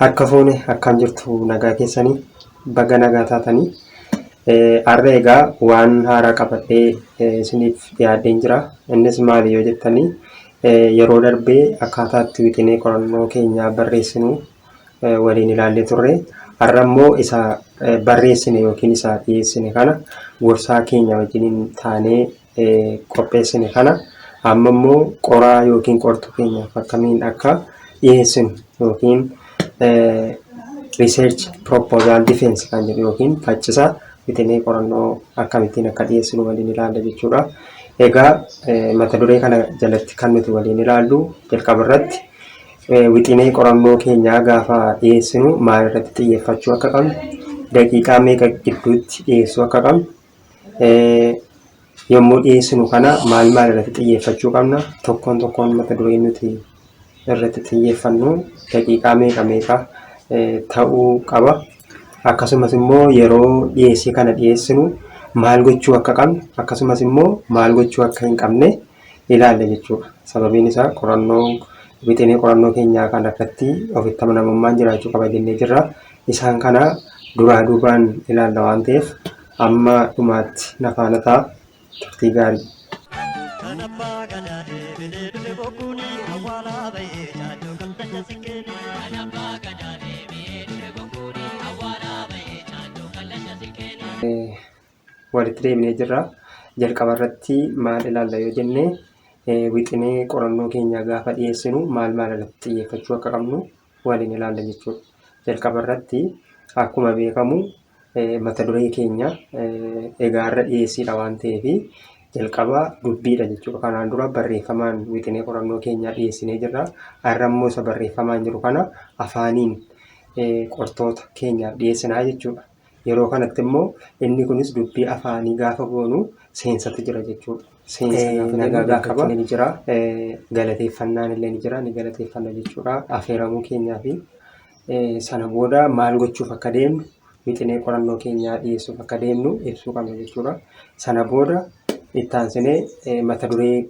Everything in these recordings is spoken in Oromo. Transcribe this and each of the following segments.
Akka fuune akkam jirtu nagaa keessanii baga nagaa taatanii har'a egaa waan haaraa qabadhee isiniif dhiyaadheen jira. Innis maali yoo jettanii yeroo darbee akkaataa itti wixinee qorannoo keenyaa barreessinu waliin ilaallee turre. Har'a immoo isa barreessine yookiin isa dhiyeessine kana gorsaa keenya wajjiniin taanee qopheessine kana amma immoo qoraa yookiin qortuu keenyaaf akkamiin akka dhiyeessinu yookiin research proposal defense kan jedhu yookiin faccisa wixinee qorannoo akkamittiin akka dhiyeessinu waliin ilaalla jechuudha. Egaa mata duree kana jalatti kan nuti waliin ilaallu jalqaba irratti wixinee qorannoo keenyaa gaafa dhiyeessinu maal irratti xiyyeeffachuu akka qabnu, daqiiqaa meeqa gidduutti dhiyeessuu akka qabnu, yommuu dhiyeessinu kana maal irratti xiyyeeffachuu qabna, tokkoon mata duree nuti irratti xiyyeeffannu daqiiqaa meeqa ta'uu qaba. Akkasumas immoo yeroo dhiyeessii kana dhiyeessinu maal gochuu akka qabnu, akkasumas immoo maal gochuu akka hin qabne ilaalla jechuudha. Sababiin isaa wixinee qorannoo keenyaa kana irratti ofitti amanamummaan jiraachuu qaba jennee jirra. Isaan kana duraa duubaan ilaalla waan ta'eef amma dhumaatti na faana ta'a. Turtii gaarii. Walitti deebinee jirra. Jalqaba irratti maal ilaalla yoo jenne wixinee qorannoo keenyaa gaafa dhiyeessinu maal irratti xiyyeeffachuu akka qabnu waliin ilaalla jechuudha. Jalqaba irratti akkuma beekamu mata duree keenya egaa irra dhiyeessiidha waan ta'eef jalqaba dubbiidha jechuudha. Kanaan dura barreeffamaan wixinee qorannoo keenyaa dhiyeessinee jirra. Har'a immoo isa barreeffamaan jiru kana afaaniin qortoota keenyaaf dhiyeessinaa jechuudha. Yeroo kanatti immoo inni kunis dubbii afaanii gaafa goonu seensatu jira jechuudha. Seensa nagaa gaafa ni jira. Galateeffannaan illee ni jira. Ni galateeffanna jechuudha. Affeeramuu keenyaa fi sana booda maal gochuuf akka deemnu wixinee qorannoo keenyaa dhiyeessuuf akka deemnu ibsuu qabna jechuudha. Sana booda itti aansinee mata duree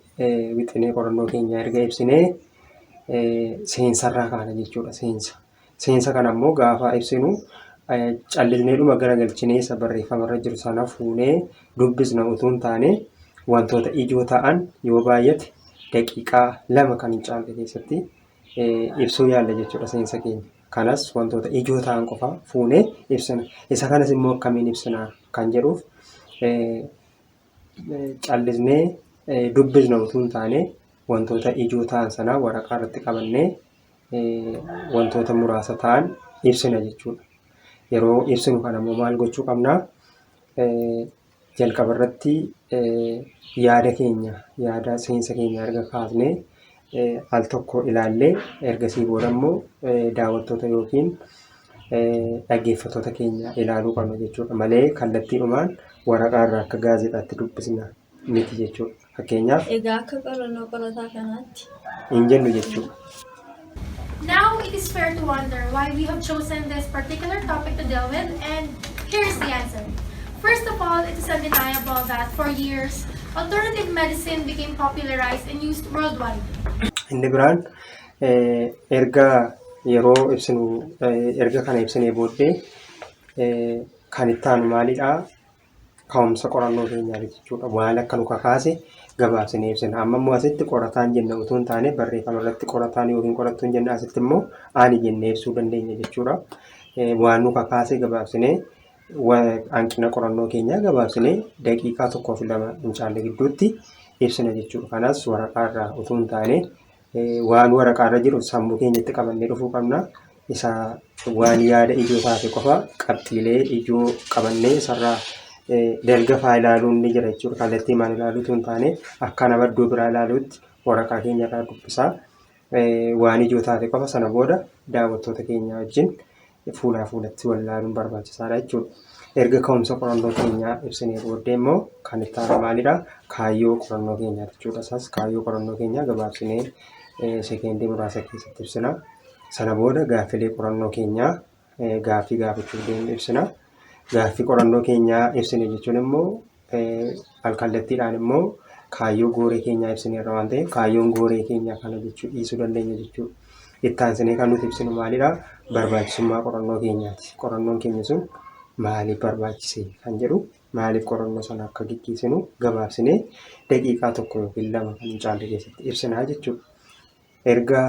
wixinee qorannoo keenyaa erga ibsinee seensarraa kaana jechuudha. Seensa kana immoo gaafa ibsinu callisneedhuma garagalchinee isa barreeffamarra jiru sana fuunee dubbisna utuu hin taane wantoota ijoo ta'an yoo baay'ate daqiiqaa 2 kan hin caalle keessatti ibsuu yaalla jechuudha seensa keenya. Kanas wantoota ijoo ta'an qofa fuunee ibsina. Isa kanas immoo akkamiin ibsina kan jedhuuf callisnee dubbisna utuu hin taane wantoota ijoo ta'an sana waraqaa irratti qabannee wantoota muraasa ta'an ibsina jechuudha. Yeroo ibsinu kana immoo maal gochuu qabna? Jalqaba irratti yaada seensa keenya erga kaafnee al tokko ilaallee ergasii booda immoo daawwattoota yookiin dhaggeeffattoota keenya ilaaluu qabna jechuudha. Malee kallattiidhumaan waraqaa irraa akka gaazexaatti dubbisna miti jechuudha. Fakkeenyaaf egaa akka qorannoo qorataa kanaatti hin jennu jechuudha. Now it is fair to wonder why we have chosen this particular topic to deal with, and here's the answer. First of all, it is undeniable that for years, alternative medicine became popularized and used worldwide. Inni biraan erga kana ibsinee booddee kan itti aanu maalidha? Ka'umsa qorannoo keenyaa jechuudha. Waan akka nu kakaase gabaabsinee ibsina. Amma immoo asitti qorataan jenna utuu hin taane barreeffama irratti qorataan yookiin qorattuun jenna asitti immoo ani jennee ibsuu dandeenya jechuudha. Waan nu kakaase gabaabsinee hanqina qorannoo keenyaa gabaabsinee daqiiqaa 1-2 hin caalle gidduutti ibsina jechuudha. Kanas waraqaa irraa utuu hin taane waan waraqaa irra jiru sammuu keenyatti qabannee dhufuu qabna. Isa waan yaada ijoo taate qofa qabxiilee ijoo qabannee isarraa dalga fa'aa ilaaluun ni jira jechuudha. Kallattii maal ilaaluutu hin taane akka nama iddoo biraa ilaaluutti waraqaa keenya irraa dubbisaa waan ijoo taate qofa sana booda daawwattoota keenya wajjin fuulaa fuulatti wal ilaaluun barbaachisaadha jechuudha. Erga ka'umsa qorannoo keenyaa ibsinee booddee immoo kan itti aanu maalidha? Kaayyoo qorannoo keenyaa jechuudha. Isaas kaayyoo qorannoo keenyaa gabaabsinee sekeendii muraasa keessatti ibsina. Sana booda gaaffilee qorannoo keenyaa gaaffii gaafachuu deemnee ibsina. Gaaffii qorannoo keenyaa ibsine jechuun immoo alkallattiidhaan immoo kaayyoo gooree keenyaa ibsineerra waan ta'eef kaayyoon gooree keenyaa kana jechuu dhiisuu dandeenya jechuudha. Itti aansinee kan nuti ibsinu maalidha? Barbaachisummaa qorannoo keenyaati. Qorannoon keenya sun maaliif barbaachise kan jedhu, maaliif qorannoo sana akka gaggeessinu gabaabsinee daqiiqaa tokko yookiin lama kan hin caalle keessatti ibsinaa jechuudha. Erga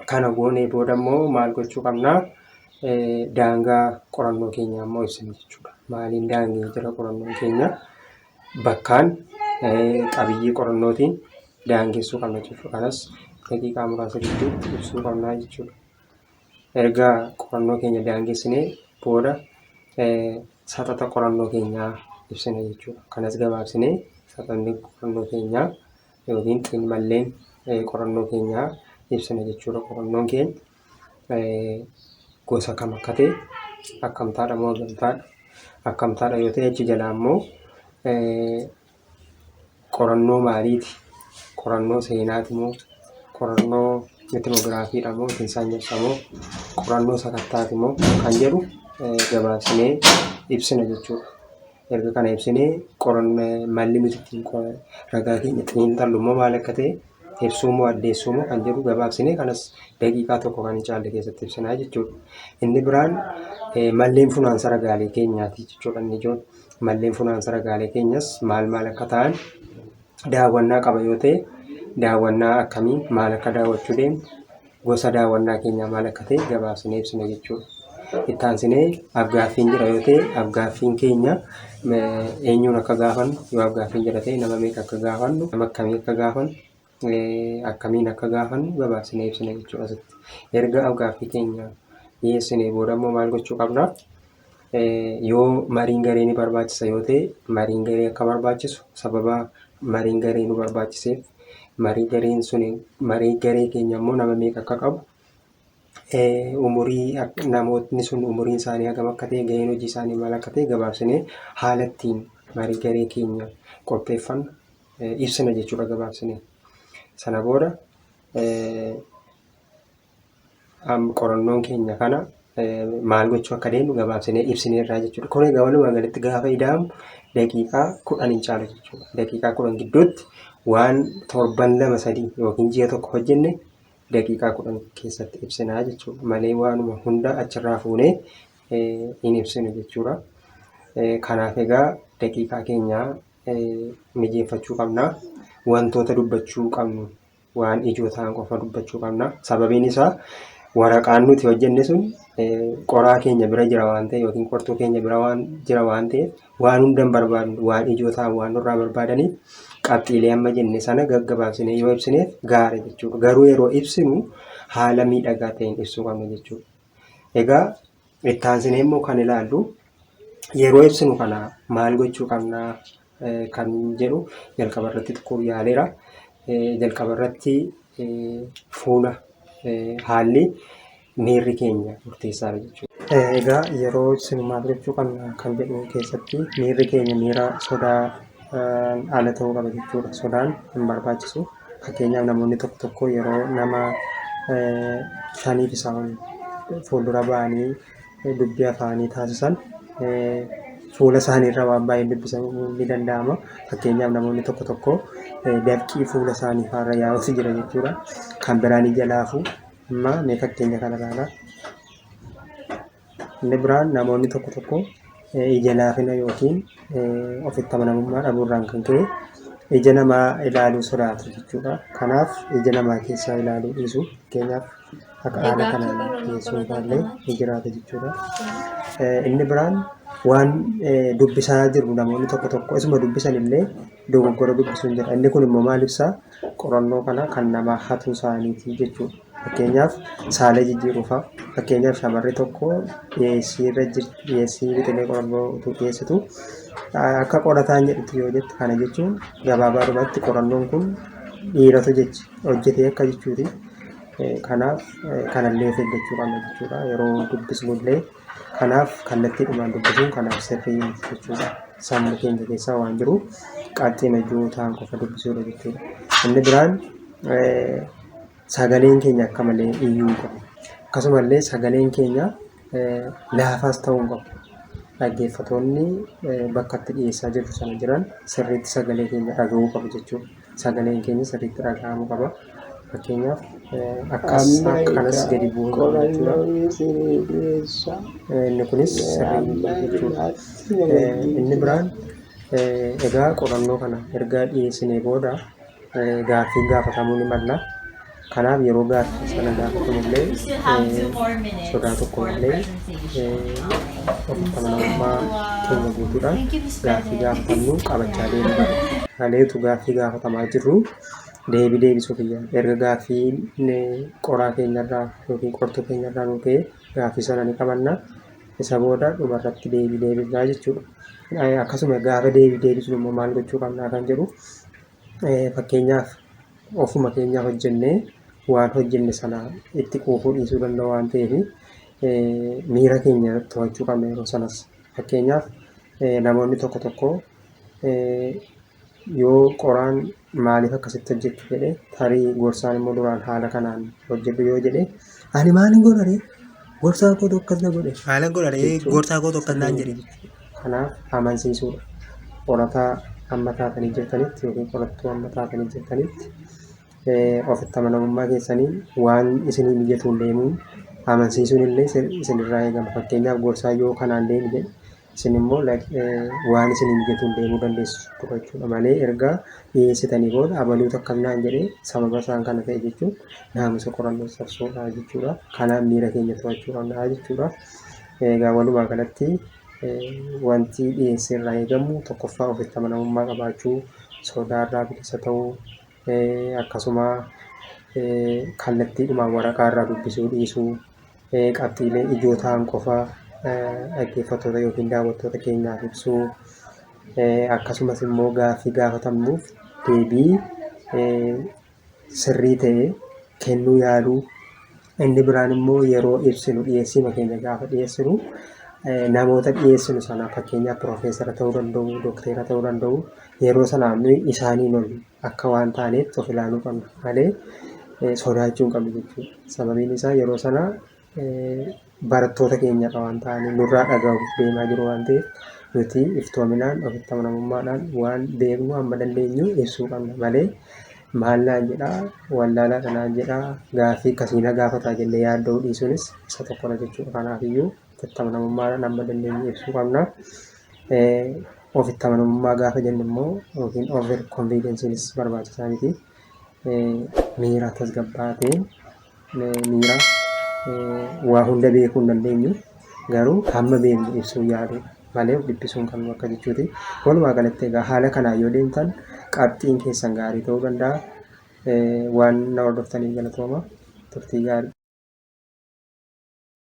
kana goonee booda immoo maal gochuu qabnaa? Daangaa qorannoo keenyaa immoo ibsina jechuudha. Maaliin daangee jira qorannoon keenya? Bakkaan qabiyyee qorannootiin daangessuu qabna jechuudha. Kanas daqiiqaa muraasa gidduutti ibsuu qabnaa jechuudha. Erga qorannoo keenya daangessinee booda saxaxa qorannoo keenyaa ibsina jechuudha. Kanas gabaabsinee saxanni qorannoo keenyaa yookiin xiinmalleen qorannoo keenyaa ibsina jechuudha. Qorannoon keenya gosa kam akka ta'e, akkamtaadha moo gamtaadha, akkamtaadha yoo ta'e achi jalaa immoo qorannoo maaliiti? Qorannoo seenaati moo qorannoo etnogiraafiidha moo saayinsii moo qorannoo sakattaati moo kan jedhu gabaabsinee ibsina jechuudha. Erga kana ibsinee malli nuti ittiin ragaa keenya xiinxallu immoo maal akka ta'e ibsuu moo addeessuu moo kan jedhu gabaabsinee kanas daqiiqaa tokko kan hin caalle keessatti ibsinaa jechuudha. Inni biraan malleen funaansa ragaalee keenyaati jechuudha. Inni ijoon malleen funaansa ragaalee keenyas maal akka ta'an daawwannaa qaba yoo ta'e daawwannaa akkamiin maal akka daawwachuu deemnu, gosa daawwannaa keenyaa maal akka ta'e gabaabsinee ibsina jechuudha. Itti aansinee afgaaffiin jira yoo ta'e afgaaffiin keenya eenyuun akka gaafannu, yoo afgaaffiin jira ta'e nama meeqa akka gaafannu, nama akkamii akka gaafannu, akkamiin akka gaafannu gabaabsinee ibsina jechuudha. Erga afgaaffii keenya dhiyeessinee booda immoo maal gochuu qabna? Yoo mariin garee ni barbaachisa yoo ta'e mariin garee akka barbaachisu, sababa mariin garee nu barbaachiseef marii garee keenya immoo nama meeqa akka qabu, umurii namootni sun umuriin isaanii hagam akka ta'e, gaheen hojii isaanii maal akka ta'e gabaabsinee haala ittiin marii garee keenya qopheeffannu ibsina jechuudha gabaabsinee. Sana booda qorannoon keenya kana maal gochuu akka deemnu gabaabsinee ibsineerraa jechuudha. Kun egaa walumaa galatti gaafa ida'amu daqiiqaa 10 hin caalu jechuudha. Daqiiqaa 10 gidduutti waan torban 2-3 yookiin ji'a tokko hojjenne daqiiqaa 10 keessatti ibsinaa jechuudha. Malee waanuma hunda achirraa fuunee hin ibsinu jechuudha. Kanaaf egaa daqiiqaa keenyaa mijeeffachuu qabna. Wantoota dubbachuu qabnu waan ijoo ta'an qofa dubbachuu qabna. Sababiin isaa waraqaan nuti hojjenne sun qoraa keenya bira jira waan ta'eef yookiin qortuu keenya bira jira waan ta'eef waan hundan barbaadnu waan ijoo ta'an waan nurraa barbaadaniif qabxiilee amma jenne sana gaggabaabsinee yoo ibsineef gaara jechuudha. Garuu yeroo ibsinu haala miidhagaa ta'een ibsuu qabna jechuudha. Egaa itti aansinee immoo kan ilaallu yeroo ibsinu kana maal gochuu qabnaa kan jedhu jalqaba irratti xiqqoo yaaleera. Jalqaba irratti fuula haalli miirri keenya murteessaadha jechuudha. Egaa yeroo ibsinu maal gochuu qabna kan jedhu keessatti miirri keenya miira sodaa ala ta'uu qaba jechuudha. Sodaan hin barbaachisu. Fakkeenyaaf namoonni tokko yeroo nama 5 isaa ol fuuldura ba'anii dubbii afaanii taasisan fuula isaaniirra waan baay'ee dubbisuu ni danda'ama. Fakkeenyaaf namoonni tokko dafqii fuula isaanii faarra yaa'uutu jira jechuudha. Kan biraan ija laafuu amma mee fakkeenya kana ilaalaa. Inni biraan namoonni tokko ija laafina yookiin ofitti amanamummaa dhabuurraan kan ka'e ija namaa ilaaluu sodaatu jechuudha. Kanaaf ija namaa keessaa ilaaluu dhiisu. Fakkeenyaaf akka haala kanaan dhiyeessuu ilaallee ni jiraata jechuudha. Inni biraan waan dubbisaa jiru namoonni tokko isuma dubbisan illee dogoggora dubbisuun jira. Inni kun immoo maal ibsaa? Qorannoo kana kan nama hatuu isaaniiti jechuudha. Fakkeenyaaf saala jijjiiruufaa. Fakkeenyaaf shamarri tokko dhiyeessii wixinee qorannoo utuu dhiyeessitu akka qorataan jedhutti yoo jettu kana jechuun gabaabaadhumatti qorannoon kun dhiiratu hojjetee akka jechuuti. Kanaaf kanallee of eeggachuu qabna jechuudha. Yeroo dubbisnullee kanaaf kallattiidhumaan dubbisuun kanaaf sirrii jechuudha. Sammuu keenya keessaa waan jiru qaxxina ijoo ta'an qofa dubbisuudha jechuudha. Inni biraan sagaleen keenya akka malee iyyuu qabu. Akkasumallee sagaleen keenya laafaas ta'uu hin qabu. Dhaggeeffattoonni bakka itti dhiyeessaa jirru sana jiran sirriitti sagalee keenya dhaga'uu qabu jechuudha. Sagaleen keenya sirriitti dhaga'amuu qaba. Fakkeenyaaf akkanas gadi bu'uu qaba jechuudha. Inni kunis sirrii jechuudha. Inni biraan egaa qorannoo kana erga dhiyeessinee booda gaaffii gaafatamuu ni malla. Kanaaf yeroo gaaffii sana gaafatamullee sodaa tokko malee ofitti amanamummaa keenya guutuudhaan gaaffii gaafatamnu qabachaa deemudha. Haleetu gaaffii gaafatamaa jirru deebisuuf iyyaa erga gaaffii qoraa keenyarraa yookiin qortuu keenyarraa nu ka'e gaaffii sana ni qabanna. Isa booda dhumarratti deebifnaa jechuudha. Akkasuma gaafa deebisnu immoo maal gochuu qabnaa kan jedhu fakkeenyaaf ofuma keenyaa hojjennee waan hojjenne sana itti quufuu dhiisuu danda'u waan ta'eef miira keenya to'achuu qabna yeroo sanas. Fakkeenyaaf namoonni tokko tokko yoo qoraan maaliif akkasitti hojjechuu jedhee tarii gorsaan immoo duraan haala kanaan hojjedhu yoo jedhe ani maalin godhare gorsaa koo tokkos na godhe haala godhare gorsaa koo tokkos naan jedhe. Kanaaf amansiisuudha. Qorataa amma taatanii jirtanitti yookiin qorattuu amma taatanii jirtanitti ofitti amanamummaa keessanii waan isinii mijatuun deemuun amansiisuun illee isinirraa eegama. Fakkeenyaaf gorsaa yoo kanaan deemu jedhe isin immoo waan isinii mijatuun deemuu dandeessu jechuudha malee erga dhiyeessitanii booda abaluutu akkam naan jedhee sababa isaan kana ta'e jechuun naamusa qorannoo sarsuudha jechuudha. Kanaaf miira keenya to'achuu qabna jechuudha. Egaa walumaa galatti wanti dhiyeessirraa eegamu tokkoffaa ofitti amanamummaa qabaachuu, sodaarraa bilisa ta'uu, akkasuma kallattiidhumaan waraqaarraa dubbisuu dhiisuu, qabxiilee ijoo ta'an qofa dhaggeeffattoota yookiin daawwattoota keenyaaf ibsuu, akkasumas immoo gaaffii gaafatamnuuf deebii sirrii ta'e kennuu yaaluu. Inni biraan immoo yeroo ibsinu dhiyeessima keenya gaafa dhiyeessinu namoota dhiyeessinu sana fakkeenyaaf piroofeesara ta'uu danda'u, dookteera ta'uu danda'u yeroo sanaan isaaniin ol akka waan taanetti of ilaaluu qabna malee sodaachuu hin qabnu jechuudha. Sababiin isaa yeroo sana barattoota keenyadha waan ta'aniif nurraa dhaga'uuf deemaa jiru waan ta'eef nuti iftoominaan ofitti amanamummaadhaan waan beeknu hamma dandeenyu ibsuu qabna malee maal naan jedhaa wallaalaadha naan jedhaa gaaffii akkasii na gaafataa jennee yaadda'uu dhiisuunis isa tokkodha jechuudha. Kanaafiyyuu ofitti amanamummaadhaan hamma dandeenyu ibsuu qabna. Ofitti amanamummaa gaafa jennu immoo yookiin over confidencenis barbaachisaa miti. Miira tasgabbaa'ee miira waa hunda beekuu hin dandeenyu garuu hamma beeknu ibsuu yaadu malee of dhiphisuun kan akka jechuuti. Walumaa galatti egaa haala kanaan yoo deemtan qabxiin keessan gaarii ta'uu danda'a. Waan na hordoftaniif galatooma. Turtii gaarii.